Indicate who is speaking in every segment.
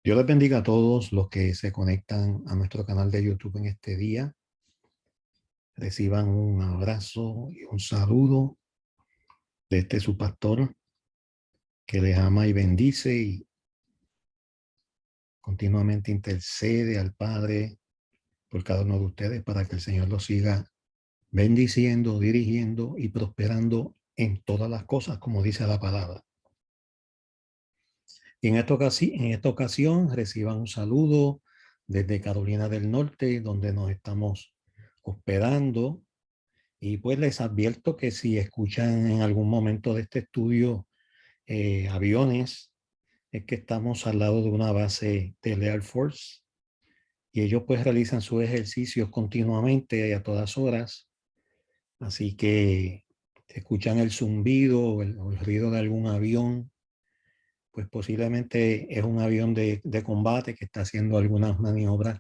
Speaker 1: Dios les bendiga a todos los que se conectan a nuestro canal de YouTube en este día. Reciban un abrazo y un saludo de su pastor que les ama y bendice y continuamente intercede al Padre por cada uno de ustedes para que el Señor los siga bendiciendo, dirigiendo y prosperando en todas las cosas, como dice la palabra. Y en esta ocasión reciban un saludo desde Carolina del Norte, donde nos estamos hospedando. Y pues les advierto que si escuchan en algún momento de este estudio aviones, es que estamos al lado de una base del Air Force y ellos pues realizan sus ejercicios continuamente y a todas horas. Así que si escuchan el zumbido o el ruido de algún avión, pues posiblemente es un avión de combate que está haciendo algunas maniobras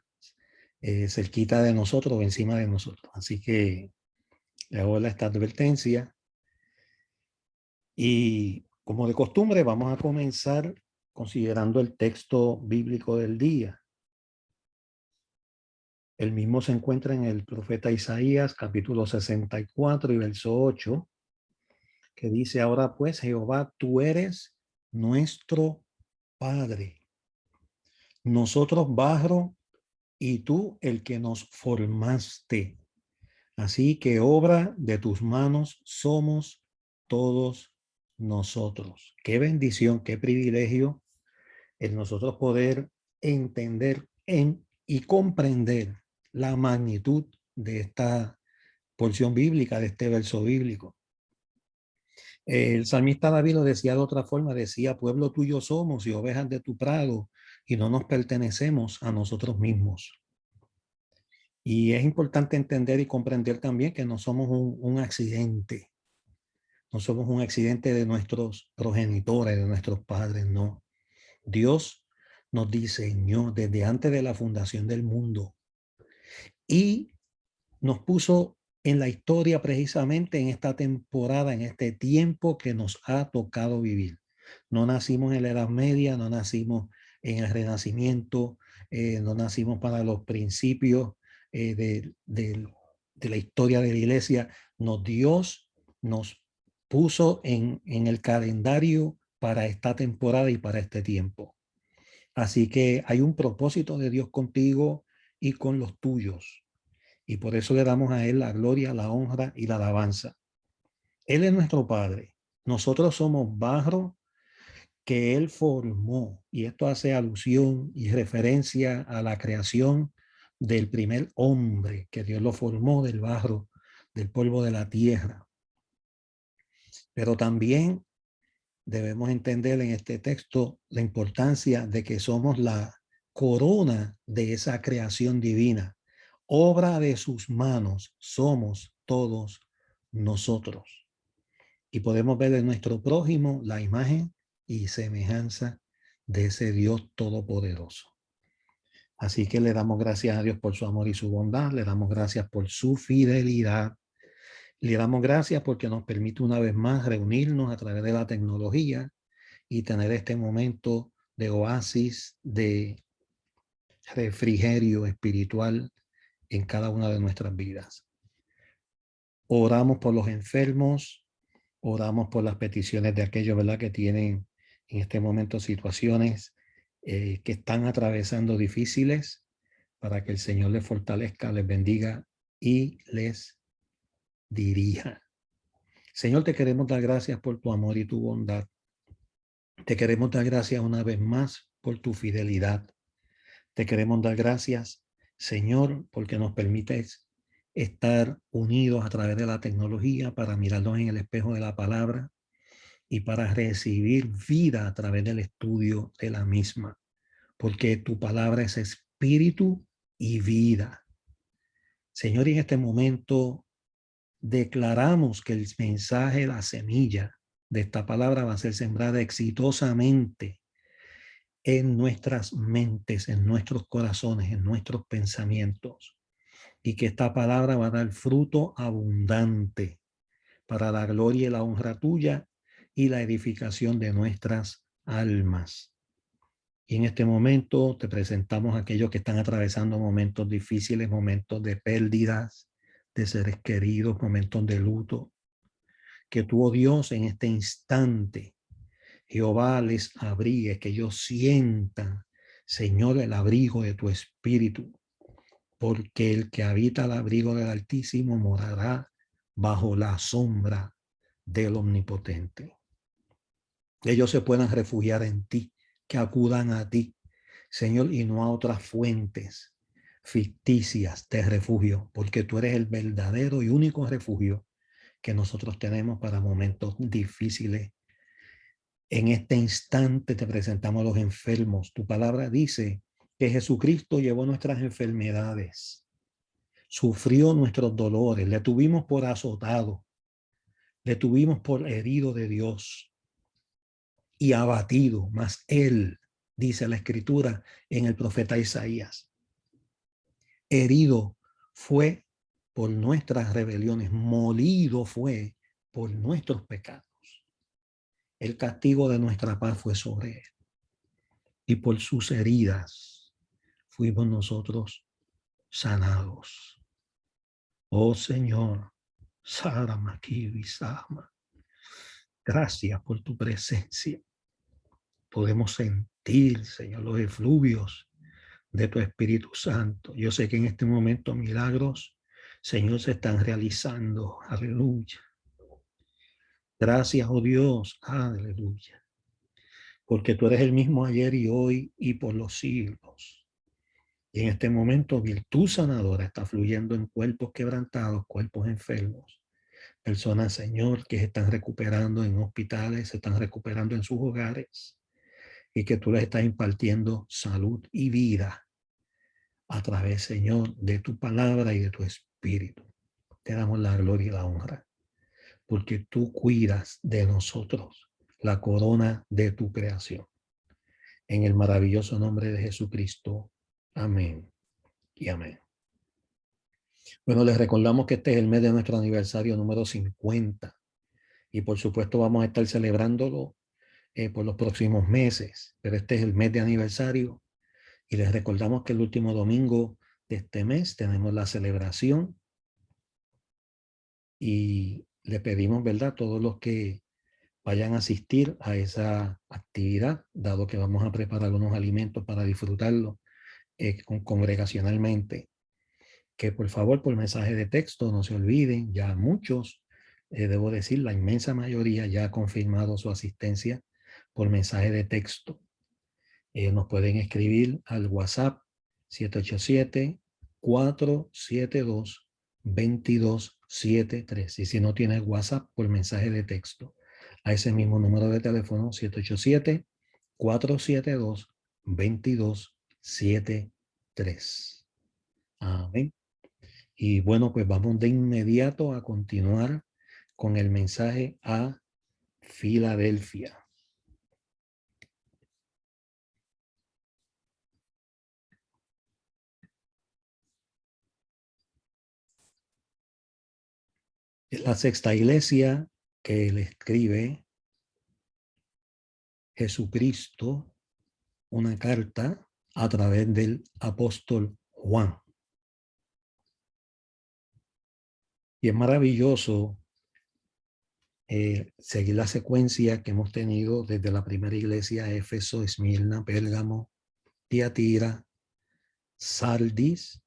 Speaker 1: cerquita de nosotros o encima de nosotros. Así que le hago esta advertencia. Y como de costumbre, vamos a comenzar considerando el texto bíblico del día. El mismo se encuentra en el profeta Isaías, capítulo 64 y verso 8, que dice: ahora pues, Jehová, tú eres nuestro Padre, nosotros barro y tú el que nos formaste. Así que obra de tus manos somos todos nosotros. Qué bendición, qué privilegio el nosotros poder entender y comprender la magnitud de esta porción bíblica, de este verso bíblico. El salmista David lo decía de otra forma, decía: pueblo tuyo somos y ovejas de tu prado, y no nos pertenecemos a nosotros mismos. Y es importante entender y comprender también que no somos un accidente, no somos un accidente de nuestros progenitores, de nuestros padres, no. Dios nos diseñó desde antes de la fundación del mundo y nos puso en la historia precisamente en esta temporada, en este tiempo que nos ha tocado vivir. No nacimos en la Edad Media, no nacimos en el Renacimiento, no nacimos para los principios de la historia de la iglesia. Dios nos puso en el calendario para esta temporada y para este tiempo. Así que hay un propósito de Dios contigo y con los tuyos. Y por eso le damos a Él la gloria, la honra y la alabanza. Él es nuestro Padre. Nosotros somos barro que Él formó. Y esto hace alusión y referencia a la creación del primer hombre, que Dios lo formó del barro, del polvo de la tierra. Pero también debemos entender en este texto la importancia de que somos la corona de esa creación divina. Obra de sus manos somos todos nosotros. Y podemos ver en nuestro prójimo la imagen y semejanza de ese Dios todopoderoso. Así que le damos gracias a Dios por su amor y su bondad, le damos gracias por su fidelidad, le damos gracias porque nos permite una vez más reunirnos a través de la tecnología y tener este momento de oasis, de refrigerio espiritual en cada una de nuestras vidas. Oramos por los enfermos, oramos por las peticiones de aquellos, ¿verdad?, que tienen en este momento situaciones que están atravesando difíciles, para que el Señor les fortalezca, les bendiga y les dirija. Señor, te queremos dar gracias por tu amor y tu bondad. Te queremos dar gracias una vez más por tu fidelidad. Te queremos dar gracias, Señor, porque nos permites estar unidos a través de la tecnología para mirarnos en el espejo de la palabra y para recibir vida a través del estudio de la misma, porque tu palabra es espíritu y vida. Señor, y en este momento declaramos que el mensaje, la semilla de esta palabra va a ser sembrada exitosamente en nuestras mentes, en nuestros corazones, en nuestros pensamientos, y que esta palabra va a dar fruto abundante para la gloria y la honra tuya y la edificación de nuestras almas. Y en este momento te presentamos a aquellos que están atravesando momentos difíciles, momentos de pérdidas de seres queridos, momentos de luto. Que tú, oh Dios, en este instante, Jehová, les abrigue, que ellos sientan, Señor, el abrigo de tu espíritu, porque el que habita el abrigo del Altísimo morará bajo la sombra del Omnipotente. Ellos se puedan refugiar en ti, que acudan a ti, Señor, y no a otras fuentes ficticias de refugio, porque tú eres el verdadero y único refugio que nosotros tenemos para momentos difíciles. En este instante te presentamos a los enfermos. Tu palabra dice que Jesucristo llevó nuestras enfermedades, sufrió nuestros dolores, le tuvimos por azotado, le tuvimos por herido de Dios y abatido, mas él, dice la Escritura en el profeta Isaías, herido fue por nuestras rebeliones, molido fue por nuestros pecados. El castigo de nuestra paz fue sobre él, y por sus heridas fuimos nosotros sanados. Oh Señor, Sarama Kiwi Sama, gracias por tu presencia. Podemos sentir, Señor, los efluvios de tu Espíritu Santo. Yo sé que en este momento milagros, Señor, se están realizando. Aleluya. Gracias, oh Dios. Aleluya. Porque tú eres el mismo ayer y hoy y por los siglos. Y en este momento virtud sanadora está fluyendo en cuerpos quebrantados, cuerpos enfermos. Personas, Señor, que se están recuperando en hospitales, se están recuperando en sus hogares. Y que tú les estás impartiendo salud y vida a través, Señor, de tu palabra y de tu espíritu. Te damos la gloria y la honra, porque tú cuidas de nosotros la corona de tu creación. En el maravilloso nombre de Jesucristo. Amén y amén. Bueno, les recordamos que este es el mes de nuestro aniversario número 50 y por supuesto vamos a estar celebrándolo por los próximos meses, pero este es el mes de aniversario y les recordamos que el último domingo de este mes tenemos la celebración y le pedimos, ¿verdad?, a todos los que vayan a asistir a esa actividad, dado que vamos a preparar unos alimentos para disfrutarlo congregacionalmente, que por favor por mensaje de texto no se olviden, ya muchos, debo decir, la inmensa mayoría ya ha confirmado su asistencia por mensaje de texto. Nos pueden escribir al WhatsApp 787-472-2273. Y si no tienes WhatsApp, por mensaje de texto a ese mismo número de teléfono 787-472-2273. Amén. Y bueno, pues vamos de inmediato a continuar con el mensaje a Filadelfia. Es la sexta iglesia que le escribe Jesucristo una carta a través del apóstol Juan. Y es maravilloso seguir la secuencia que hemos tenido desde la primera iglesia, Éfeso, Esmirna, Pérgamo, Tiatira, Sardis,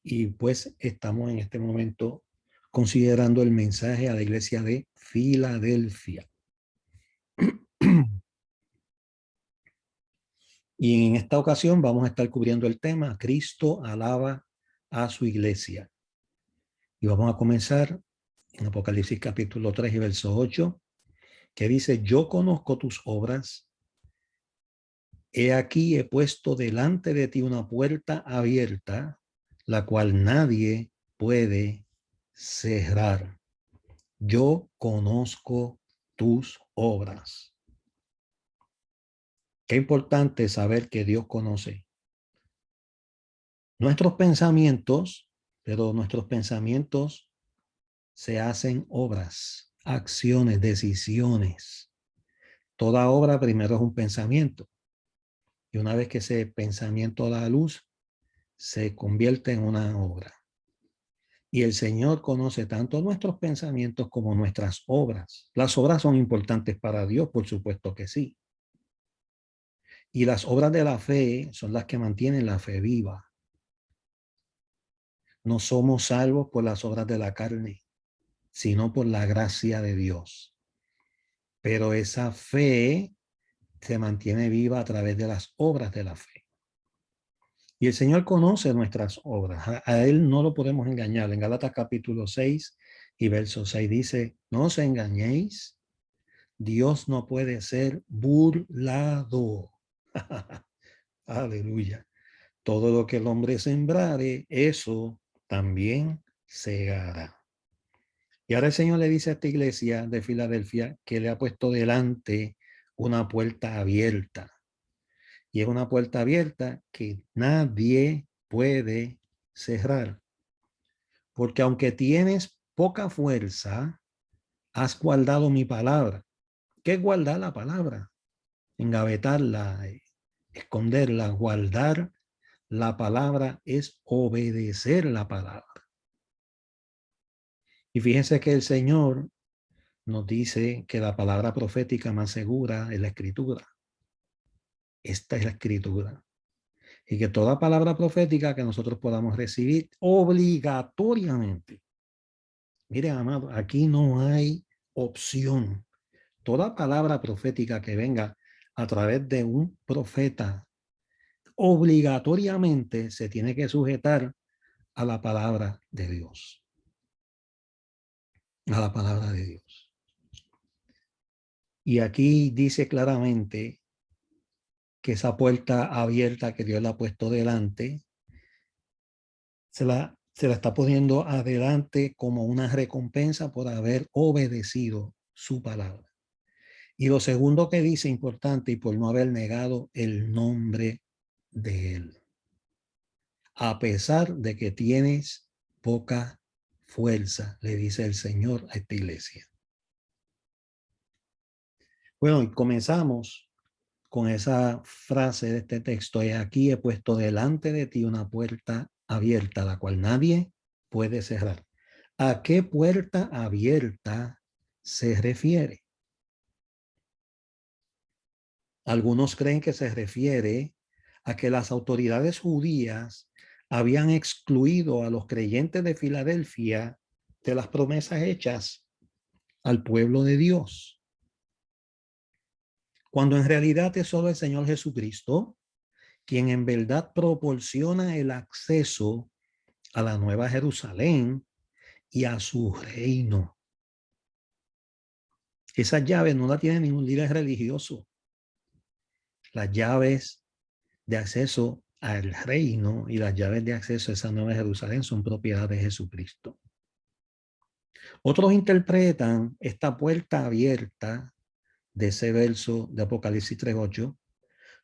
Speaker 1: y pues estamos en este momento considerando el mensaje a la iglesia de Filadelfia. Y en esta ocasión vamos a estar cubriendo el tema Cristo alaba a su iglesia. Y vamos a comenzar en Apocalipsis capítulo 3 y verso 8, que dice: yo conozco tus obras. He aquí he puesto delante de ti una puerta abierta, la cual nadie puede cerrar. Yo conozco tus obras. Qué importante saber que Dios conoce nuestros pensamientos, pero nuestros pensamientos se hacen obras, acciones, decisiones. Toda obra primero es un pensamiento. Y una vez que ese pensamiento da luz, se convierte en una obra. Y el Señor conoce tanto nuestros pensamientos como nuestras obras. Las obras son importantes para Dios, por supuesto que sí. Y las obras de la fe son las que mantienen la fe viva. No somos salvos por las obras de la carne, sino por la gracia de Dios. Pero esa fe se mantiene viva a través de las obras de la fe. Y el Señor conoce nuestras obras. A Él no lo podemos engañar. En Gálatas capítulo 6 y verso 6 dice, no os engañéis, Dios no puede ser burlado. Aleluya. Todo lo que el hombre sembrare, eso también segará. Y ahora el Señor le dice a esta iglesia de Filadelfia que le ha puesto delante una puerta abierta. Y es una puerta abierta que nadie puede cerrar. Porque aunque tienes poca fuerza, has guardado mi palabra. ¿Qué es guardar la palabra? Engavetarla, esconderla, guardar la palabra es obedecer la palabra. Y fíjense que el Señor nos dice que la palabra profética más segura es la escritura. Esta es la escritura. Y que toda palabra profética que nosotros podamos recibir obligatoriamente. Miren, amado, aquí no hay opción. Toda palabra profética que venga a través de un profeta obligatoriamente se tiene que sujetar a la palabra de Dios. A la palabra de Dios. Y aquí dice claramente que esa puerta abierta que Dios le ha puesto delante, se la está poniendo adelante como una recompensa por haber obedecido su palabra. Y lo segundo que dice importante, y por no haber negado el nombre de Él. A pesar de que tienes poca fuerza, le dice el Señor a esta iglesia. Bueno, y comenzamos con esa frase de este texto. He aquí he puesto delante de ti una puerta abierta, la cual nadie puede cerrar. ¿A qué puerta abierta se refiere? Algunos creen que se refiere a que las autoridades judías habían excluido a los creyentes de Filadelfia de las promesas hechas al pueblo de Dios. Cuando en realidad es solo el Señor Jesucristo quien en verdad proporciona el acceso a la Nueva Jerusalén y a su reino. Esas llaves no las tiene ningún líder religioso. Las llaves de acceso al reino y las llaves de acceso a esa Nueva Jerusalén son propiedad de Jesucristo. Otros interpretan esta puerta abierta de ese verso de Apocalipsis 3:8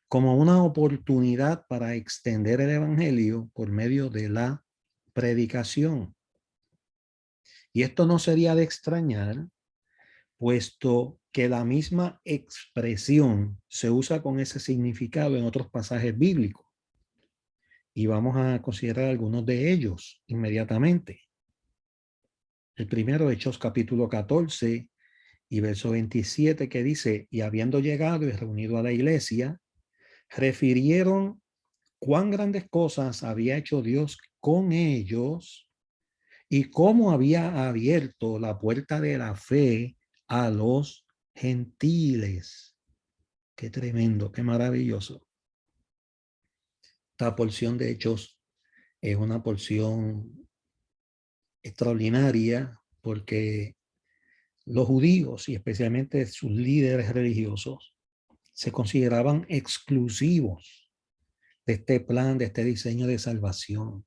Speaker 1: como una oportunidad para extender el evangelio por medio de la predicación. Y esto no sería de extrañar, puesto que la misma expresión se usa con ese significado en otros pasajes bíblicos. Y vamos a considerar algunos de ellos inmediatamente. El primero, Hechos capítulo 14 y verso 27, que dice, y habiendo llegado y reunido a la iglesia, refirieron cuán grandes cosas había hecho Dios con ellos y cómo había abierto la puerta de la fe a los gentiles. Qué tremendo, qué maravilloso. Esta porción de Hechos es una porción extraordinaria porque los judíos y especialmente sus líderes religiosos se consideraban exclusivos de este plan, de este diseño de salvación.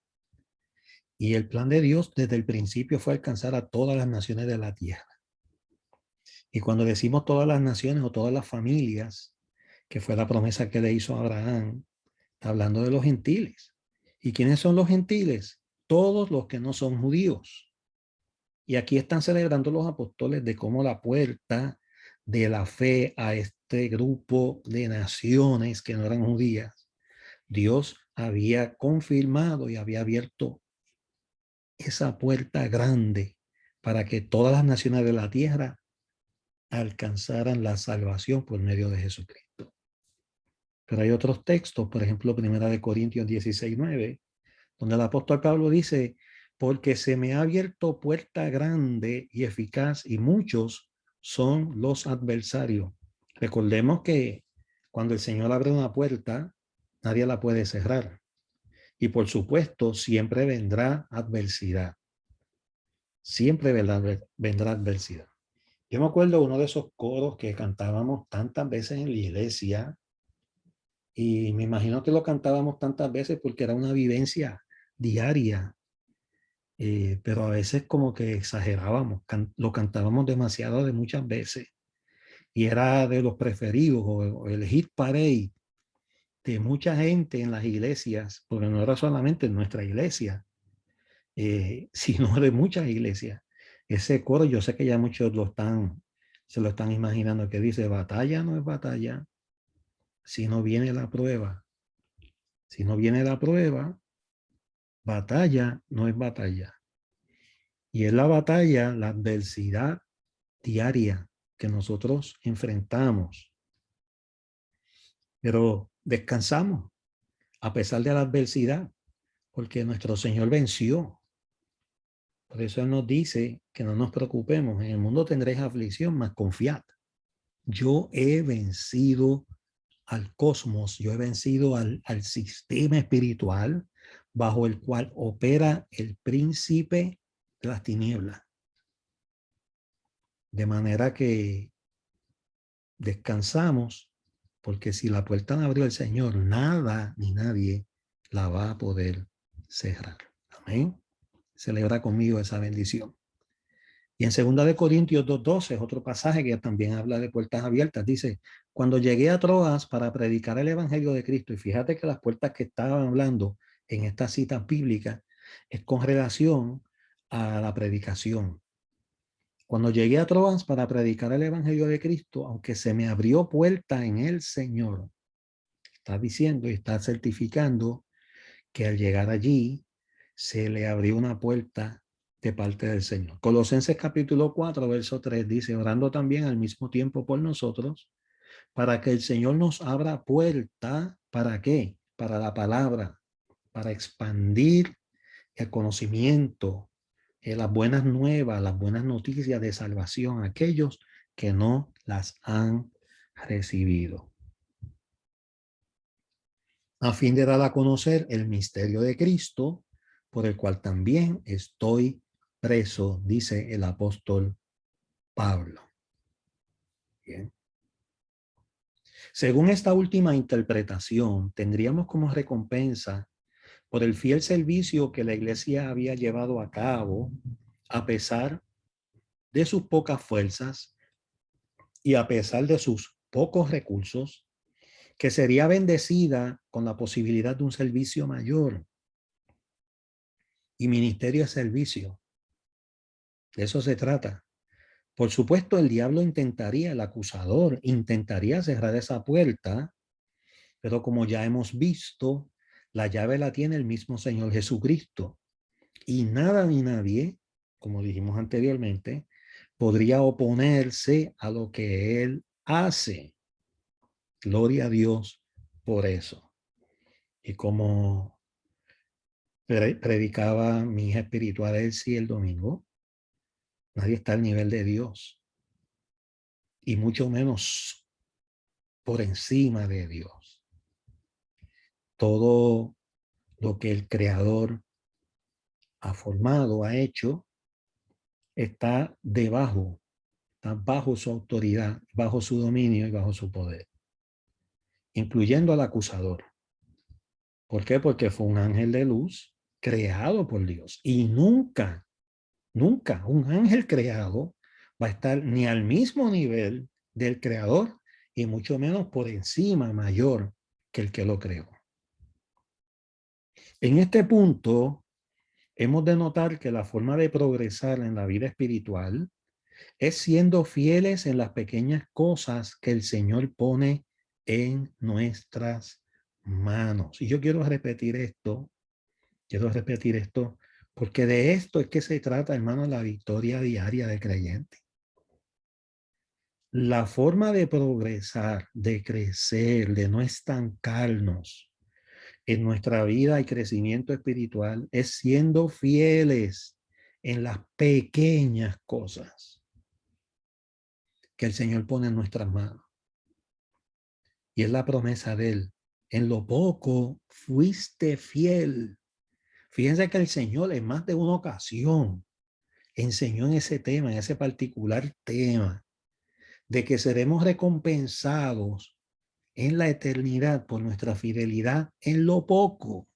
Speaker 1: Y el plan de Dios desde el principio fue alcanzar a todas las naciones de la tierra. Y cuando decimos todas las naciones o todas las familias, que fue la promesa que le hizo a Abraham, está hablando de los gentiles. ¿Y quiénes son los gentiles? Todos los que no son judíos. Y aquí están celebrando los apóstoles de cómo la puerta de la fe a este grupo de naciones que no eran judías, Dios había confirmado y había abierto esa puerta grande para que todas las naciones de la tierra alcanzaran la salvación por medio de Jesucristo. Pero hay otros textos, por ejemplo, 1 Corintios 16:9, donde el apóstol Pablo dice, porque se me ha abierto puerta grande y eficaz y muchos son los adversarios. Recordemos que cuando el Señor abre una puerta, nadie la puede cerrar. Y por supuesto, siempre vendrá adversidad. Siempre vendrá adversidad. Yo me acuerdo de uno de esos coros que cantábamos tantas veces en la iglesia, y me imagino que lo cantábamos tantas veces porque era una vivencia diaria, pero a veces como que exagerábamos, lo cantábamos demasiado de muchas veces, y era de los preferidos o el hit parade de mucha gente en las iglesias, porque no era solamente en nuestra iglesia, sino de muchas iglesias. Ese coro, yo sé que ya muchos se lo están imaginando, que dice, batalla no es batalla, si no viene la prueba. Si no viene la prueba, batalla no es batalla. Y es la batalla, la adversidad diaria que nosotros enfrentamos. Pero descansamos a pesar de la adversidad, porque nuestro Señor venció. Por eso Él nos dice que no nos preocupemos. En el mundo tendréis aflicción, mas confiad. Yo he vencido al cosmos, yo he vencido al sistema espiritual bajo el cual opera el príncipe de las tinieblas. De manera que descansamos, porque si la puerta la abrió el Señor, nada ni nadie la va a poder cerrar. Amén. Celebra conmigo esa bendición. Y en 2 Corintios 2:12 es otro pasaje que también habla de puertas abiertas. Dice, cuando llegué a Troas para predicar el evangelio de Cristo, y fíjate que las puertas que estaban hablando en estas citas bíblicas es con relación a la predicación. Cuando llegué a Troas para predicar el evangelio de Cristo, aunque se me abrió puerta en el Señor, está diciendo y está certificando que al llegar allí se le abrió una puerta de parte del Señor. Colosenses capítulo 4, verso 3 dice, orando también al mismo tiempo por nosotros, para que el Señor nos abra puerta, ¿para qué? Para la palabra, para expandir el conocimiento, las buenas nuevas, las buenas noticias de salvación a aquellos que no las han recibido, a fin de dar a conocer el misterio de Cristo, por el cual también estoy preso, dice el apóstol Pablo. Bien. Según esta última interpretación, tendríamos como recompensa por el fiel servicio que la iglesia había llevado a cabo, a pesar de sus pocas fuerzas y a pesar de sus pocos recursos, que sería bendecida con la posibilidad de un servicio mayor. Y ministerio es servicio. De eso se trata. Por supuesto, el diablo intentaría, el acusador intentaría cerrar esa puerta, pero como ya hemos visto, la llave la tiene el mismo Señor Jesucristo. Y nada ni nadie, como dijimos anteriormente, podría oponerse a lo que Él hace. Gloria a Dios por eso. Y como predicaba mi hija espiritual Elsie el domingo, nadie está al nivel de Dios. Y mucho menos por encima de Dios. Todo lo que el Creador ha formado, ha hecho, está bajo su autoridad, bajo su dominio y bajo su poder, incluyendo al acusador. ¿Por qué? Porque fue un ángel de luz creado por Dios. Y nunca un ángel creado va a estar ni al mismo nivel del Creador y mucho menos por encima, mayor que el que lo creó. En este punto, hemos de notar que la forma de progresar en la vida espiritual Es siendo fieles en las pequeñas cosas que el Señor pone en nuestras manos. Y yo quiero repetir esto, porque de esto es que se trata, hermano, la victoria diaria del creyente. La forma de progresar, de crecer, de no estancarnos en nuestra vida y crecimiento espiritual es siendo fieles en las pequeñas cosas que el Señor pone en nuestras manos. Y es la promesa de Él. En lo poco fuiste fiel. Fíjense que el Señor en más de una ocasión enseñó en ese tema, en ese particular tema, de que seremos recompensados en la eternidad por nuestra fidelidad en lo poco.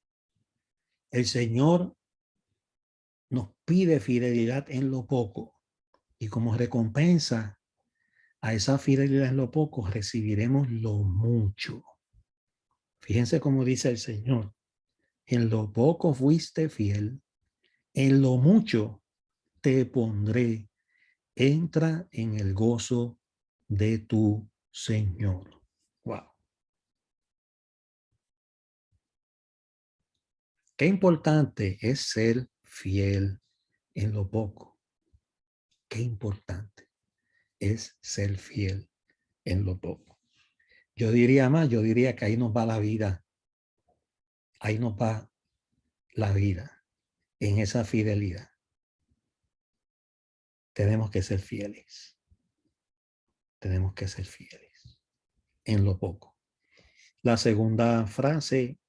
Speaker 1: El Señor nos pide fidelidad en lo poco y como recompensa a esa fidelidad en lo poco recibiremos lo mucho. Fíjense cómo dice el Señor, en lo poco fuiste fiel, en lo mucho te pondré, entra en el gozo de tu Señor. Wow. Qué importante es ser fiel en lo poco. Qué importante es ser fiel en lo poco. Yo diría más, yo diría que ahí nos va la vida. Ahí nos va la vida, en esa fidelidad. Tenemos que ser fieles. Tenemos que ser fieles en lo poco. La segunda frase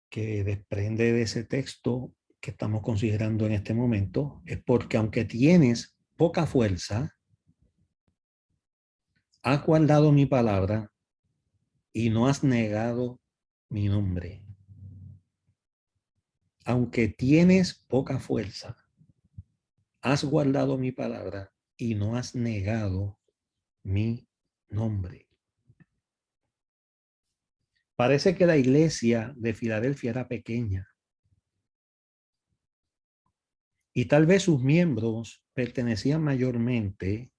Speaker 1: que desprende de ese texto que estamos considerando en este momento es porque aunque tienes poca fuerza, has guardado mi palabra y no has negado mi nombre. Aunque tienes poca fuerza, has guardado mi palabra y no has negado mi nombre. Parece que la iglesia de Filadelfia era pequeña y tal vez sus miembros pertenecían mayormente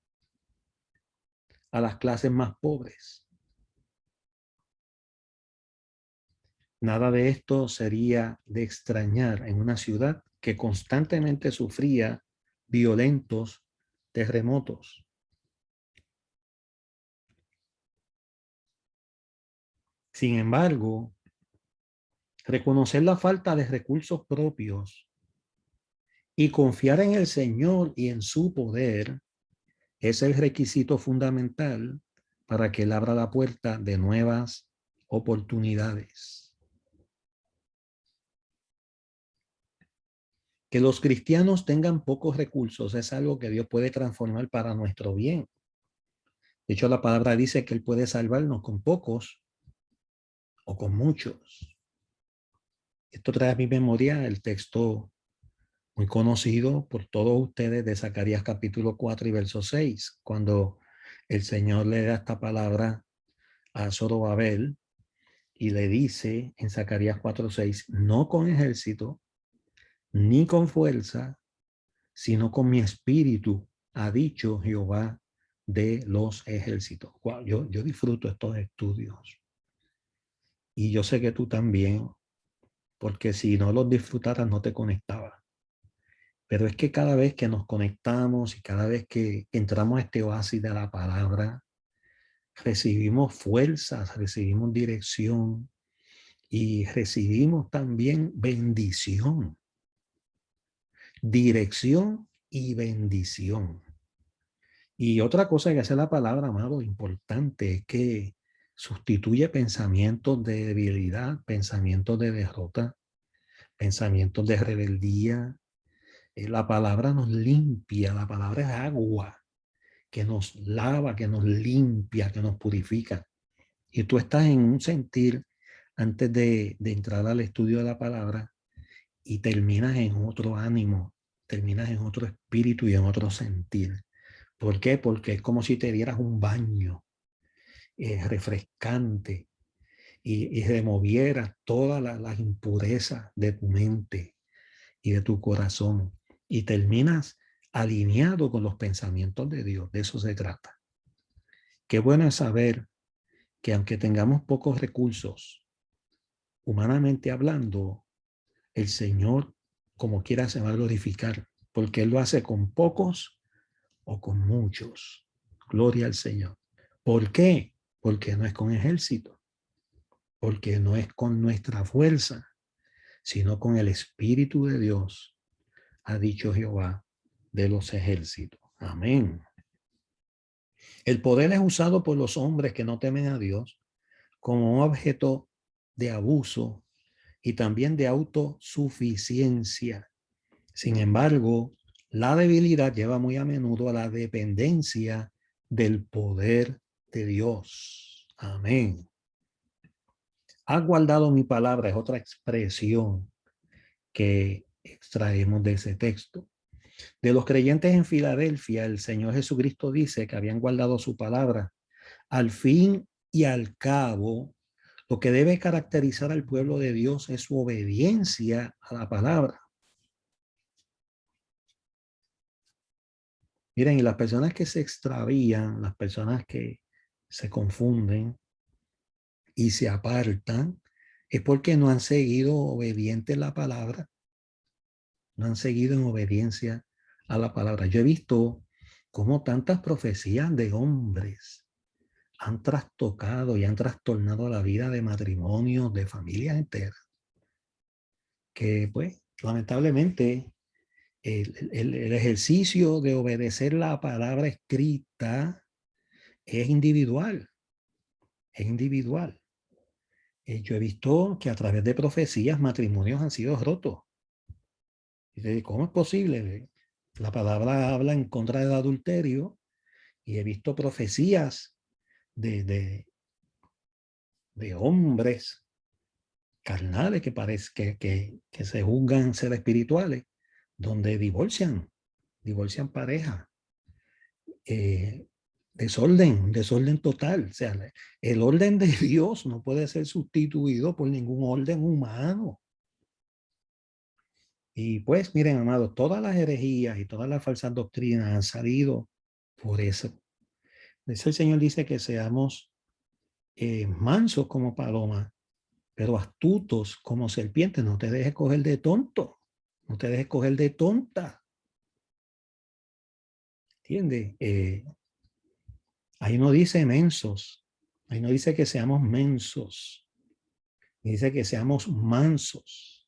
Speaker 1: a las clases más pobres. Nada de esto sería de extrañar en una ciudad que constantemente sufría violentos terremotos. Sin embargo, reconocer la falta de recursos propios y confiar en el Señor y en su poder es el requisito fundamental para que Él abra la puerta de nuevas oportunidades. Que los cristianos tengan pocos recursos es algo que Dios puede transformar para nuestro bien. De hecho, la palabra dice que Él puede salvarnos con pocos o con muchos. Esto trae a mi memoria el texto muy conocido por todos ustedes de Zacarías capítulo 4 y verso 6, cuando el Señor le da esta palabra a Zorobabel y le dice en Zacarías 4:6, no con ejército, ni con fuerza, sino con mi espíritu, ha dicho Jehová de los ejércitos. Wow, yo disfruto estos estudios. Y yo sé que tú también, porque si no los disfrutaras no te conectabas. Pero es que cada vez que nos conectamos y cada vez que entramos a este oasis de la palabra, recibimos fuerzas, recibimos dirección y recibimos también bendición. Dirección y bendición. Y otra cosa que hace la palabra, amado, importante, es que sustituye pensamientos de debilidad, pensamientos de derrota, pensamientos de rebeldía. La palabra nos limpia, la palabra es agua que nos lava, que nos limpia, que nos purifica. Y tú estás en un sentir antes de entrar al estudio de la palabra y terminas en otro ánimo, terminas en otro espíritu y en otro sentir. ¿Por qué? Porque es como si te dieras un baño refrescante y removieras todas las impurezas de tu mente y de tu corazón. Y terminas alineado con los pensamientos de Dios. De eso se trata. Qué bueno es saber que aunque tengamos pocos recursos, humanamente hablando, el Señor, como quiera, se va a glorificar, porque Él lo hace con pocos o con muchos. Gloria al Señor. ¿Por qué? Porque no es con ejército, porque no es con nuestra fuerza, sino con el Espíritu de Dios, ha dicho Jehová de los ejércitos. Amén. El poder es usado por los hombres que no temen a Dios como un objeto de abuso y también de autosuficiencia. Sin embargo, la debilidad lleva muy a menudo a la dependencia del poder de Dios. Amén. Has guardado mi palabra es otra expresión que extraemos de ese texto. De los creyentes en Filadelfia, el Señor Jesucristo dice que habían guardado su palabra. Al fin y al cabo, lo que debe caracterizar al pueblo de Dios es su obediencia a la palabra. Miren, y las personas que se extravían, las personas que se confunden y se apartan, es porque no han seguido obediente la palabra, no han seguido en obediencia a la palabra. Yo he visto cómo tantas profecías de hombres han trastocado y han trastornado la vida de matrimonios, de familias enteras, que pues lamentablemente el ejercicio de obedecer la palabra escrita es individual, es individual. Yo he visto que a través de profecías matrimonios han sido rotos. Y ¿cómo es posible? La palabra habla en contra del adulterio y he visto profecías de, de, de hombres carnales que, que se juzgan ser espirituales, donde divorcian pareja. Desorden total. O sea, el orden de Dios no puede ser sustituido por ningún orden humano. Y pues, miren, amados, todas las herejías y todas las falsas doctrinas han salido por eso. De eso el Señor dice que seamos mansos como paloma, pero astutos como serpientes. No te dejes coger de tonto, no te dejes coger de tonta. ¿Entiendes? Ahí no dice mensos, ahí no dice que seamos mensos, dice que seamos mansos.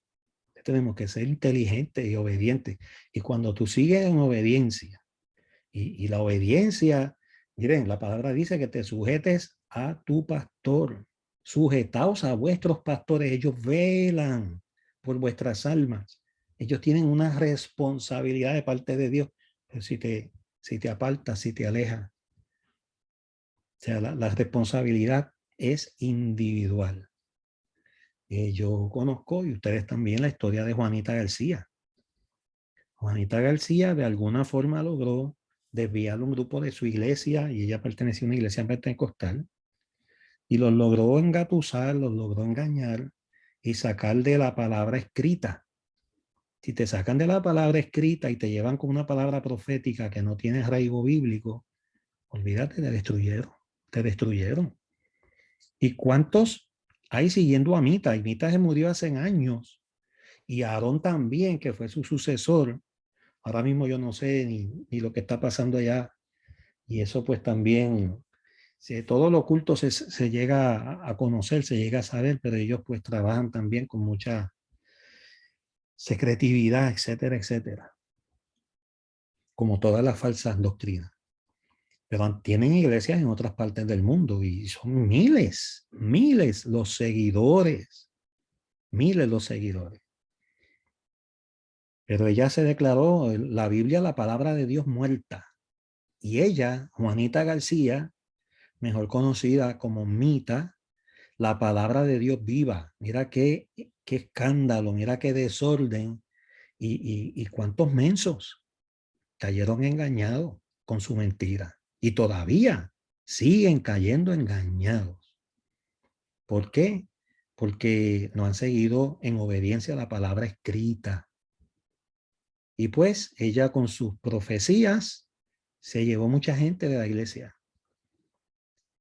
Speaker 1: Tenemos que ser inteligentes y obedientes. Y cuando tú sigues en obediencia, y la obediencia, miren, la palabra dice que te sujetes a tu pastor. Sujetaos a vuestros pastores, ellos velan por vuestras almas. Ellos tienen una responsabilidad de parte de Dios. Pero si te apartas, si te alejas, o sea, la responsabilidad es individual. Yo conozco, y ustedes también, la historia de Juanita García. Juanita García de alguna forma logró desviar un grupo de su iglesia, y ella pertenecía a una iglesia pentecostal, y los logró engatusar, los logró engañar y sacar de la palabra escrita. Si te sacan de la palabra escrita y te llevan con una palabra profética que no tiene arraigo bíblico, olvídate, te destruyeron, te destruyeron. ¿Y cuántos hay siguiendo a Mita? Y Mita se murió hace años. Y Aarón también, que fue su sucesor. Ahora mismo yo no sé ni lo que está pasando allá. Y eso pues también, si todo lo oculto se llega a conocer, se llega a saber, pero ellos pues trabajan también con mucha secretividad, etcétera, etcétera. Como todas las falsas doctrinas. Pero tienen iglesias en otras partes del mundo y son miles, miles los seguidores. Miles los seguidores. Pero ella se declaró la Biblia, la palabra de Dios muerta. Y ella, Juanita García, mejor conocida como Mita, la palabra de Dios viva. Mira qué escándalo, mira qué desorden y cuántos mensos cayeron engañados con su mentira. Y todavía siguen cayendo engañados. ¿Por qué? Porque no han seguido en obediencia a la palabra escrita. Y pues ella con sus profecías se llevó mucha gente de la iglesia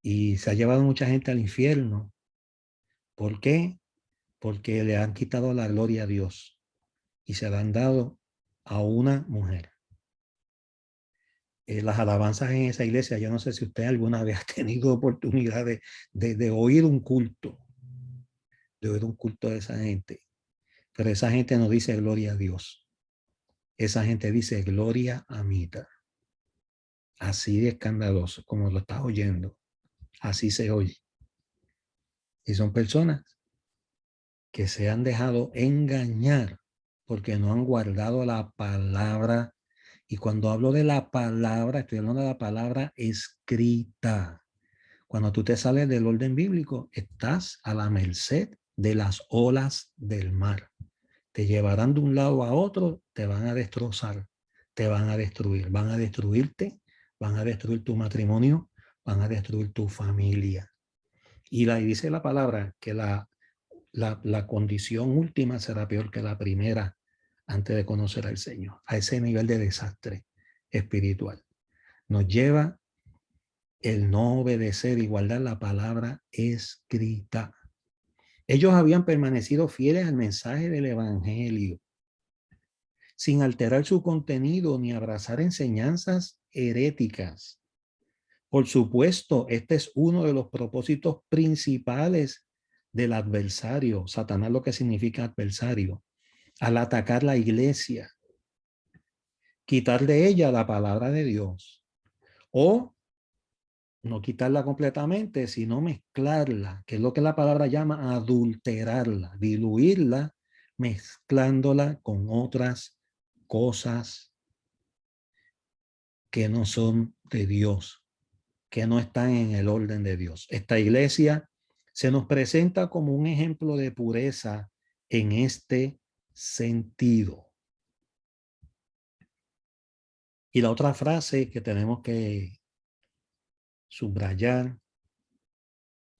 Speaker 1: y se ha llevado mucha gente al infierno. ¿Por qué? Porque le han quitado la gloria a Dios y se la han dado a una mujer. Las alabanzas en esa iglesia, yo no sé si usted alguna vez ha tenido oportunidad de oír un culto, de oír un culto de esa gente, pero esa gente no dice gloria a Dios, esa gente dice gloria a Mita, así de escandaloso como lo estás oyendo, así se oye. Y son personas que se han dejado engañar porque no han guardado la palabra. Y cuando hablo de la palabra, estoy hablando de la palabra escrita. Cuando tú te sales del orden bíblico, estás a la merced de las olas del mar. Te llevarán de un lado a otro, te van a destrozar, te van a destruir, van a destruirte, van a destruir tu matrimonio, van a destruir tu familia. Y dice la palabra que la condición última será peor que la primera antes de conocer al Señor, a ese nivel de desastre espiritual. Nos lleva el no obedecer y guardar la palabra escrita. Ellos habían permanecido fieles al mensaje del evangelio, sin alterar su contenido ni abrazar enseñanzas heréticas. Por supuesto, este es uno de los propósitos principales del adversario. Satanás, lo que significa adversario, al atacar la iglesia, quitar de ella la palabra de Dios o no quitarla completamente, sino mezclarla, que es lo que la palabra llama adulterarla, diluirla, mezclándola con otras cosas que no son de Dios, que no están en el orden de Dios. Esta iglesia se nos presenta como un ejemplo de pureza en este sentido. Y la otra frase que tenemos que subrayar,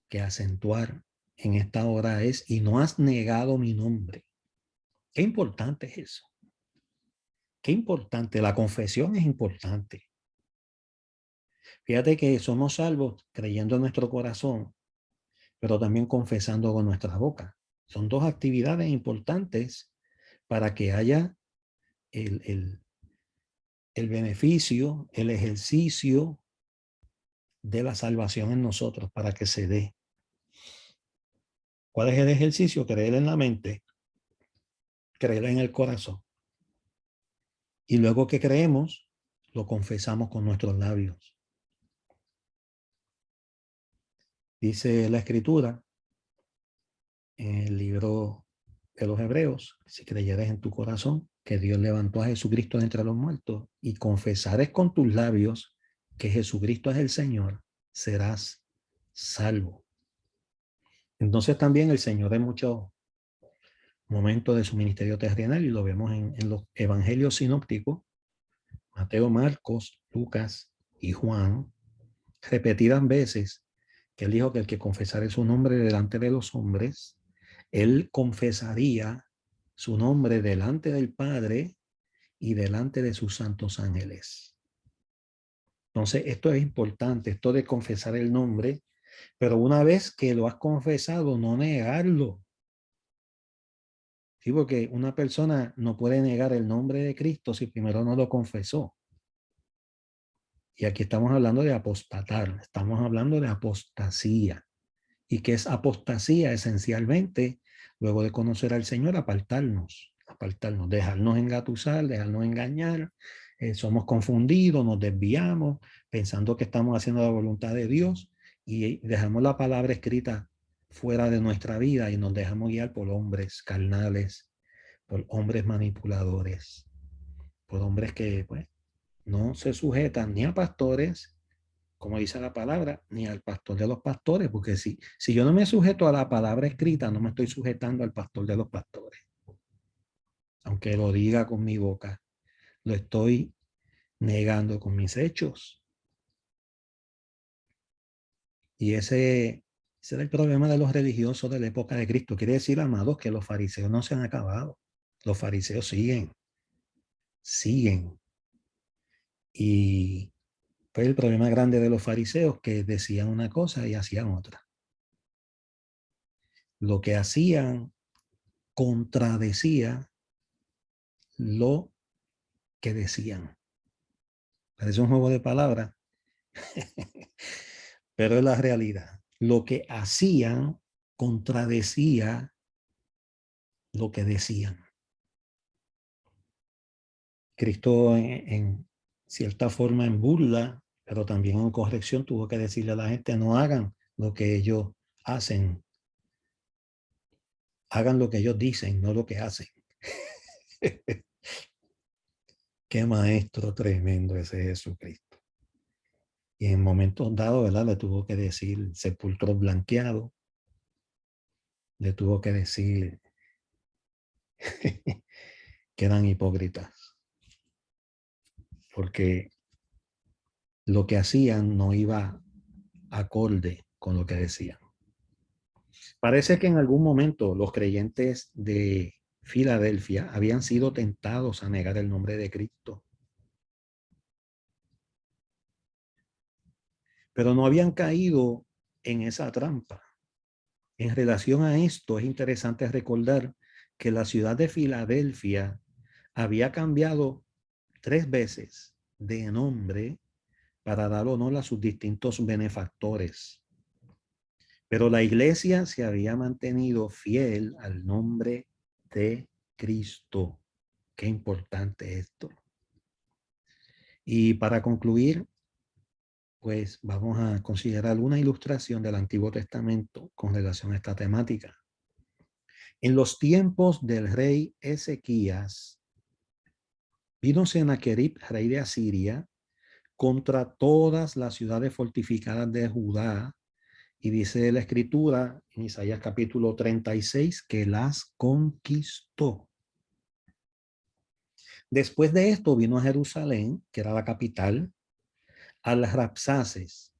Speaker 1: que acentuar en esta hora es: y no has negado mi nombre. Qué importante es eso. Qué importante. La confesión es importante. Fíjate que somos salvos creyendo en nuestro corazón, pero también confesando con nuestra boca. Son dos actividades importantes para que haya el beneficio, el ejercicio de la salvación en nosotros, para que se dé. ¿Cuál es el ejercicio? Creer en la mente, creer en el corazón. Y luego que creemos, lo confesamos con nuestros labios. Dice la Escritura en el libro de los Hebreos: si creyeres en tu corazón que Dios levantó a Jesucristo de entre los muertos y confesares con tus labios que Jesucristo es el Señor, serás salvo. Entonces también el Señor en muchos momentos de su ministerio terrenal, y lo vemos en los evangelios sinópticos, Mateo, Marcos, Lucas y Juan, repetidas veces, que él dijo que el que confesare su nombre delante de los hombres, él confesaría su nombre delante del Padre y delante de sus santos ángeles. Entonces, esto es importante, esto de confesar el nombre, pero una vez que lo has confesado, no negarlo. Sí, porque una persona no puede negar el nombre de Cristo si primero no lo confesó. Y aquí estamos hablando de apostatar, estamos hablando de apostasía. ¿Y qué es apostasía? Esencialmente, luego de conocer al Señor, apartarnos, dejarnos engatusar, dejarnos engañar. Somos confundidos, nos desviamos, pensando que estamos haciendo la voluntad de Dios y dejamos la palabra escrita fuera de nuestra vida y nos dejamos guiar por hombres carnales, por hombres manipuladores, por hombres que pues, no se sujetan ni a pastores, como dice la palabra, ni al pastor de los pastores, porque si yo no me sujeto a la palabra escrita, no me estoy sujetando al pastor de los pastores. Aunque lo diga con mi boca, lo estoy negando con mis hechos. Y ese era el problema de los religiosos de la época de Cristo. Quiere decir, amados, que los fariseos no se han acabado. Los fariseos siguen. siguen. Y fue el problema grande de los fariseos, que decían una cosa y hacían otra. Lo que hacían contradecía lo que decían. Parece un juego de palabras, pero es la realidad. Lo que hacían contradecía lo que decían. Cristo en cierta forma en burla, pero también en corrección, tuvo que decirle a la gente: no hagan lo que ellos hacen, hagan lo que ellos dicen, no lo que hacen. Qué maestro tremendo ese Jesucristo. Y en momentos dados, ¿verdad? Le tuvo que decir sepulcro blanqueado, le tuvo que decir que eran hipócritas, porque lo que hacían no iba acorde con lo que decían. Parece que en algún momento los creyentes de Filadelfia habían sido tentados a negar el nombre de Cristo, pero no habían caído en esa trampa. En relación a esto, es interesante recordar que la ciudad de Filadelfia había cambiado 3 veces de nombre para dar honor a sus distintos benefactores. Pero la iglesia se había mantenido fiel al nombre de Cristo. Qué importante esto. Y para concluir, pues vamos a considerar una ilustración del Antiguo Testamento con relación a esta temática. En los tiempos del rey Ezequías, vino Sennacherib, rey de Asiria, contra todas las ciudades fortificadas de Judá, y dice la escritura en Isaías capítulo 36 que las conquistó. Después de esto vino a Jerusalén, que era la capital, al Rabsaces,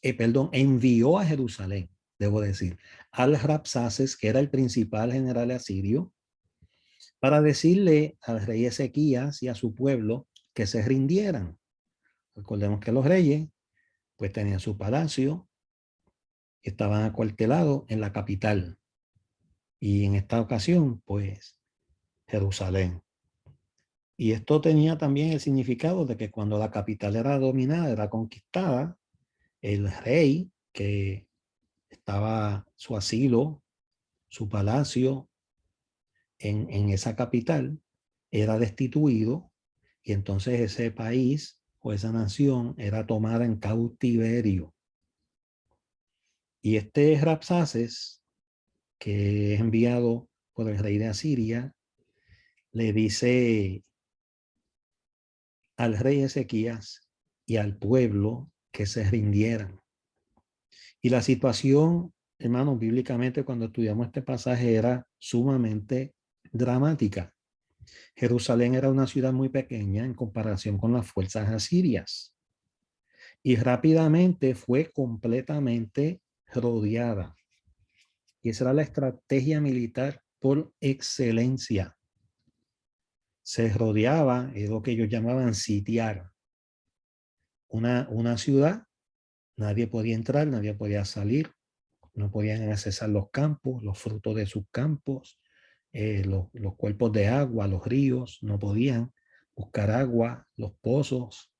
Speaker 1: envió a Jerusalén, debo decir, al Rabsaces, que era el principal general asirio, para decirle al rey Ezequías y a su pueblo que se rindieran. Recordemos que los reyes pues tenían su palacio, estaban acuartelados en la capital, y en esta ocasión pues Jerusalén. Y esto tenía también el significado de que cuando la capital era dominada, era conquistada, el rey, que estaba su asilo, su palacio en esa capital, era destituido, y entonces ese país o esa nación era tomada en cautiverio. Y este Rabsaces, que es enviado por el rey de Asiria, le dice al rey Ezequías y al pueblo que se rindieran. Y la situación, hermanos, bíblicamente, cuando estudiamos este pasaje, era sumamente dramática. Jerusalén era una ciudad muy pequeña en comparación con las fuerzas asirias, y rápidamente fue completamente rodeada. Y esa era la estrategia militar por excelencia. Se rodeaba, es lo que ellos llamaban sitiar, una ciudad. Nadie podía entrar, nadie podía salir, no podían accesar los campos, los frutos de sus campos, los cuerpos de agua, los ríos, no podían buscar agua, los pozos,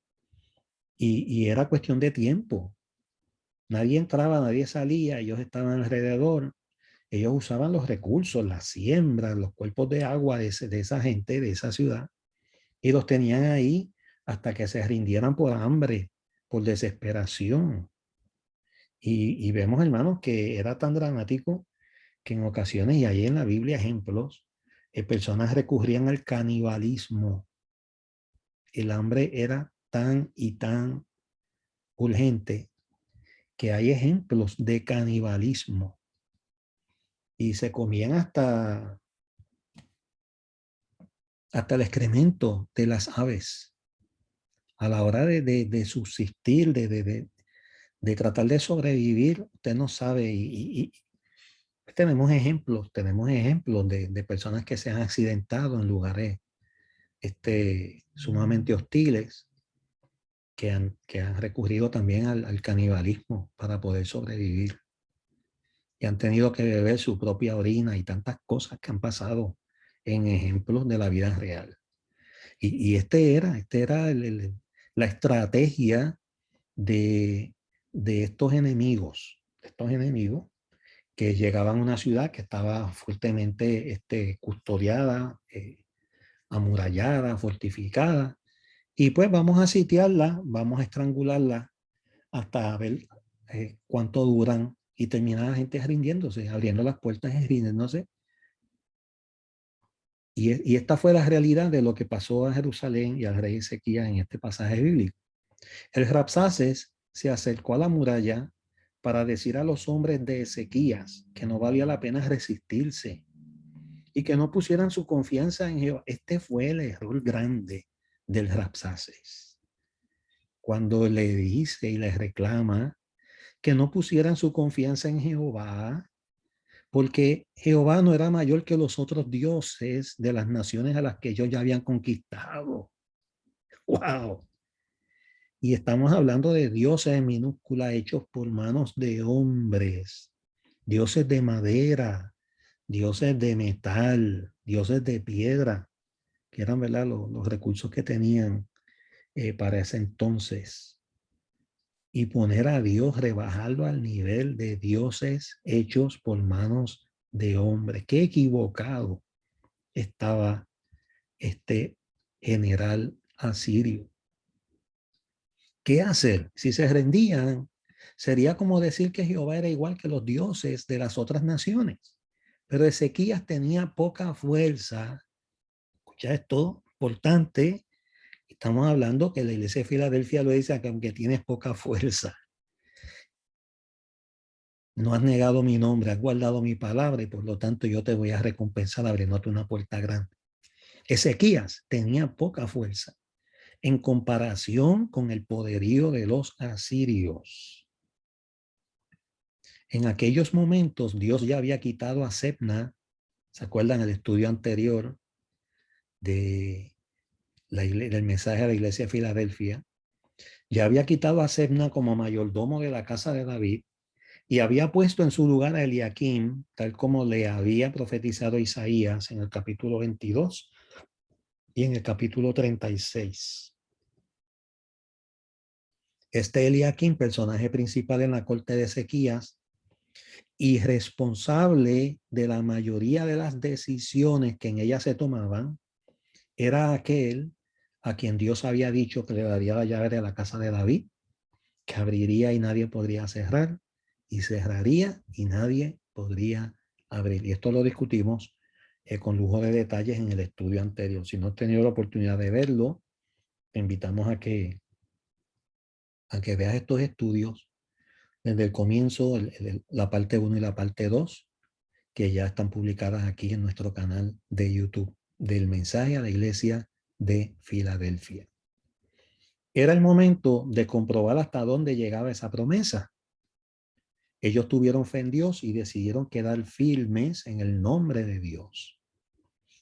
Speaker 1: y era cuestión de tiempo. Nadie entraba, nadie salía, ellos estaban alrededor, ellos usaban los recursos, las siembras, los cuerpos de agua de esa gente, de esa ciudad, y los tenían ahí hasta que se rindieran por hambre, por desesperación. Y vemos, hermanos, que era tan dramático que en ocasiones, y hay en la Biblia ejemplos, personas recurrían al canibalismo. El hambre era tan y tan urgente que hay ejemplos de canibalismo. Y se comían hasta el excremento de las aves a la hora de subsistir, de tratar de sobrevivir. Usted no sabe, y tenemos ejemplos de personas que se han accidentado en lugares sumamente hostiles que han recurrido también al canibalismo para poder sobrevivir. Y han tenido que beber su propia orina y tantas cosas que han pasado en ejemplos de la vida real. Y este era la estrategia de, de estos enemigos que llegaban a una ciudad que estaba fuertemente custodiada, amurallada, fortificada, y pues vamos a sitiarla, vamos a estrangularla hasta ver cuánto duran y termina la gente rindiéndose, abriendo las puertas y rindiéndose. Y esta fue la realidad de lo que pasó a Jerusalén y al rey Ezequías en este pasaje bíblico. El Rabsaces se acercó a la muralla para decir a los hombres de Ezequías que no valía la pena resistirse y que no pusieran su confianza en Jehová. Este fue el error grande del Rabsaces. Cuando le dice y le reclama que no pusieran su confianza en Jehová, porque Jehová no era mayor que los otros dioses de las naciones a las que ellos ya habían conquistado. ¡Wow! Y estamos hablando de dioses en minúscula hechos por manos de hombres, dioses de madera, dioses de metal, dioses de piedra, que eran, ¿verdad?, los recursos que tenían para ese entonces. Y poner a Dios, rebajarlo al nivel de dioses hechos por manos de hombres. Qué equivocado estaba este general asirio. ¿Qué hacer? Si se rendían, sería como decir que Jehová era igual que los dioses de las otras naciones. Pero Ezequías tenía poca fuerza. Escucha esto, importante. Estamos hablando que la iglesia de Filadelfia lo dice, que aunque tienes poca fuerza, no has negado mi nombre, has guardado mi palabra y por lo tanto yo te voy a recompensar abriéndote una puerta grande. Ezequías tenía poca fuerza en comparación con el poderío de los asirios. En aquellos momentos Dios ya había quitado a Sebna, ¿se acuerdan el estudio anterior del mensaje a la iglesia de Filadelfia? Ya había quitado a Sebna como mayordomo de la casa de David y había puesto en su lugar a Eliakim, tal como le había profetizado Isaías en el capítulo 22 y en el capítulo 36. Este Eliakim, personaje principal en la corte de Ezequías y responsable de la mayoría de las decisiones que en ella se tomaban, era aquel a quien Dios había dicho que le daría la llave de la casa de David, que abriría y nadie podría cerrar, y cerraría y nadie podría abrir. Y esto lo discutimos con lujo de detalles en el estudio anterior. Si no has tenido la oportunidad de verlo, te invitamos a que veas estos estudios desde el comienzo, la parte 1 y la parte 2, que ya están publicadas aquí en nuestro canal de YouTube, del mensaje a la iglesia de Filadelfia. Era el momento de comprobar hasta dónde llegaba esa promesa. Ellos tuvieron fe en Dios y decidieron quedar firmes en el nombre de Dios.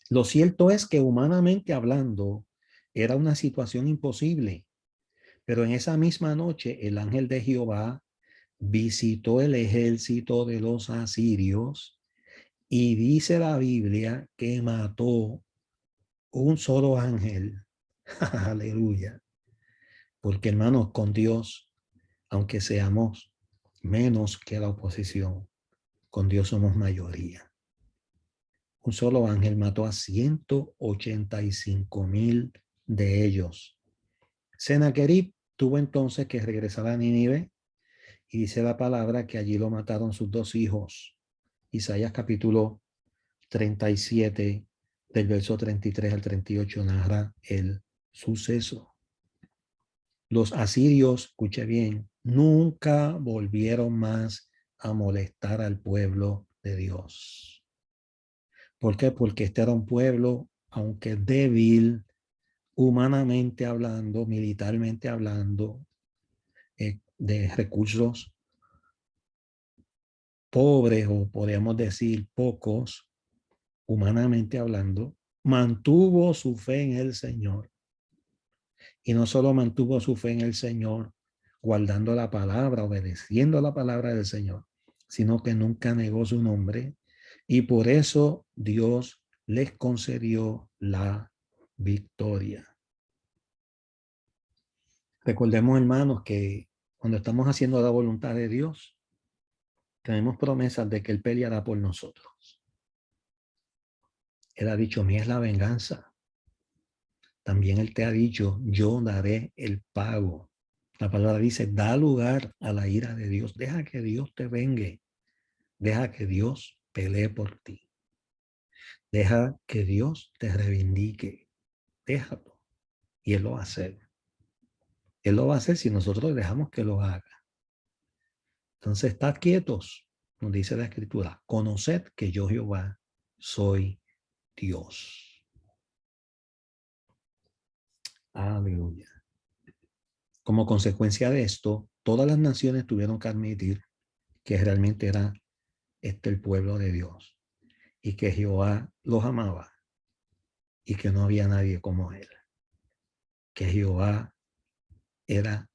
Speaker 1: Lo cierto es que humanamente hablando, era una situación imposible, pero en esa misma noche el ángel de Jehová visitó el ejército de los asirios y dice la Biblia que mató un solo ángel. Aleluya. Porque hermanos, con Dios, aunque seamos menos que la oposición, con Dios somos mayoría. Un solo ángel mató a 185,000 de ellos. Sennacherib tuvo entonces que regresar a Nínive y dice la palabra que allí lo mataron sus dos hijos. Isaías capítulo 37, del verso 33 al 38, narra el suceso. Los asirios, escuche bien, nunca volvieron más a molestar al pueblo de Dios. ¿Por qué? Porque este era un pueblo, aunque débil, humanamente hablando, militarmente hablando, de recursos pobres o podríamos decir pocos, humanamente hablando, mantuvo su fe en el Señor. Y no solo mantuvo su fe en el Señor, guardando la palabra, obedeciendo la palabra del Señor, sino que nunca negó su nombre. Y por eso Dios les concedió la victoria. Recordemos, hermanos, que cuando estamos haciendo la voluntad de Dios, tenemos promesas de que Él peleará por nosotros. Él ha dicho, mía es la venganza. También Él te ha dicho, yo daré el pago. La palabra dice, da lugar a la ira de Dios. Deja que Dios te vengue. Deja que Dios pelee por ti. Deja que Dios te reivindique. Déjalo. Y Él lo va a hacer. Él lo va a hacer si nosotros dejamos que lo haga. Entonces, estad quietos, nos dice la Escritura. Conoced que yo, Jehová, soy Dios. Aleluya. Como consecuencia de esto, todas las naciones tuvieron que admitir que realmente era el pueblo de Dios y que Jehová los amaba y que no había nadie como él. Que Jehová era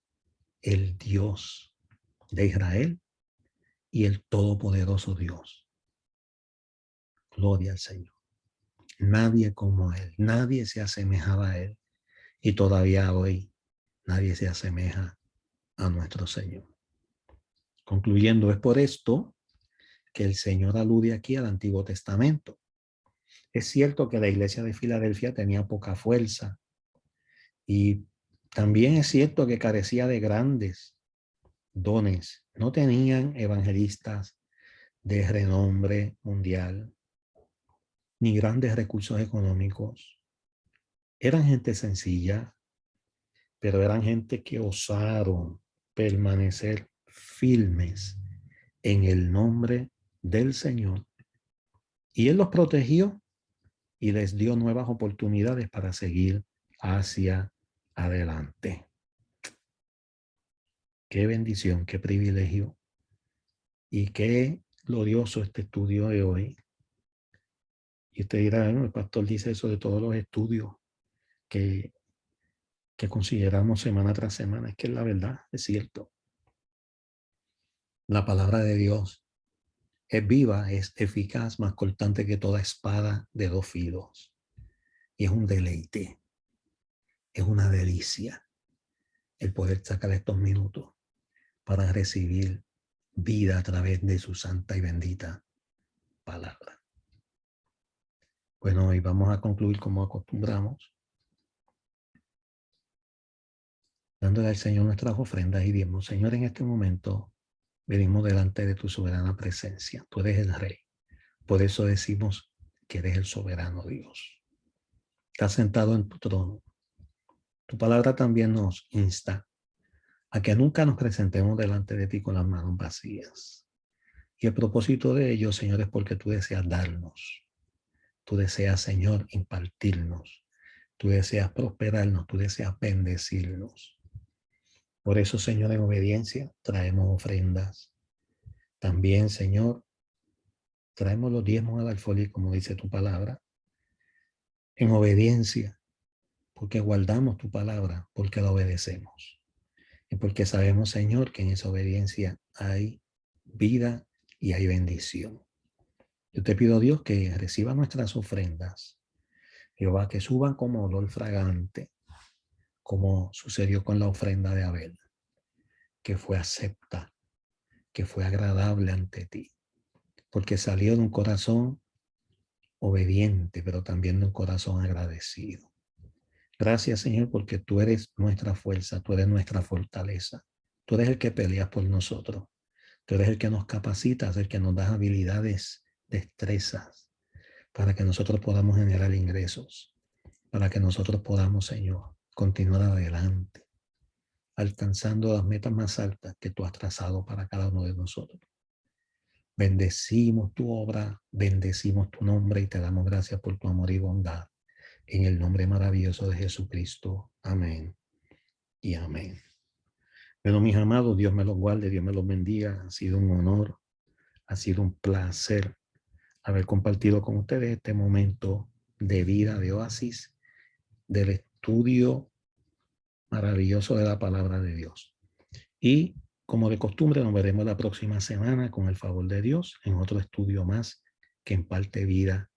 Speaker 1: el Dios de Israel y el todopoderoso Dios. Gloria al Señor. Nadie como él, nadie se asemejaba a él y todavía hoy nadie se asemeja a nuestro Señor. Concluyendo, es por esto que el Señor alude aquí al Antiguo Testamento. Es cierto que la iglesia de Filadelfia tenía poca fuerza y también es cierto que carecía de grandes dones. No tenían evangelistas de renombre mundial ni grandes recursos económicos. Eran gente sencilla, pero eran gente que osaron permanecer firmes en el nombre del Señor. Y Él los protegió y les dio nuevas oportunidades para seguir hacia adelante. Qué bendición, qué privilegio y qué glorioso este estudio de hoy. Y usted dirá, el pastor dice eso de todos los estudios que consideramos semana tras semana. Es que es la verdad, es cierto. La palabra de Dios es viva, es eficaz, más cortante que toda espada de dos filos. Y es un deleite, es una delicia el poder sacar estos minutos para recibir vida a través de su santa y bendita palabra. Bueno, y vamos a concluir como acostumbramos, dándole al Señor nuestras ofrendas y diezmos. Señor, en este momento venimos delante de tu soberana presencia. Tú eres el Rey. Por eso decimos que eres el soberano Dios. Estás sentado en tu trono. Tu palabra también nos insta a que nunca nos presentemos delante de ti con las manos vacías. Y el propósito de ello, Señor, es porque tú deseas darnos. Tú deseas, Señor, impartirnos. Tú deseas prosperarnos. Tú deseas bendecirnos. Por eso, Señor, en obediencia traemos ofrendas. También, Señor, traemos los diezmos al alfolí, como dice tu palabra, en obediencia, porque guardamos tu palabra, porque la obedecemos. Y porque sabemos, Señor, que en esa obediencia hay vida y hay bendición. Yo te pido, Dios, que reciba nuestras ofrendas, Jehová, que suban como olor fragante, como sucedió con la ofrenda de Abel, que fue acepta, que fue agradable ante ti, porque salió de un corazón obediente, pero también de un corazón agradecido. Gracias, Señor, porque tú eres nuestra fuerza, tú eres nuestra fortaleza. Tú eres el que peleas por nosotros. Tú eres el que nos capacitas, el que nos das habilidades, destrezas, para que nosotros podamos generar ingresos, para que nosotros podamos, Señor, continuar adelante, alcanzando las metas más altas que tú has trazado para cada uno de nosotros. Bendecimos tu obra, bendecimos tu nombre y te damos gracias por tu amor y bondad. En el nombre maravilloso de Jesucristo. Amén y amén. Bueno, mis amados, Dios me los guarde, Dios me los bendiga. Ha sido un honor, ha sido un placer haber compartido con ustedes este momento de vida de Oasis, del estudio maravilloso de la palabra de Dios. Y como de costumbre, nos veremos la próxima semana con el favor de Dios en otro estudio más que imparte vida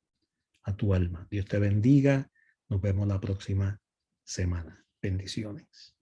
Speaker 1: a tu alma. Dios te bendiga. Nos vemos la próxima semana. Bendiciones.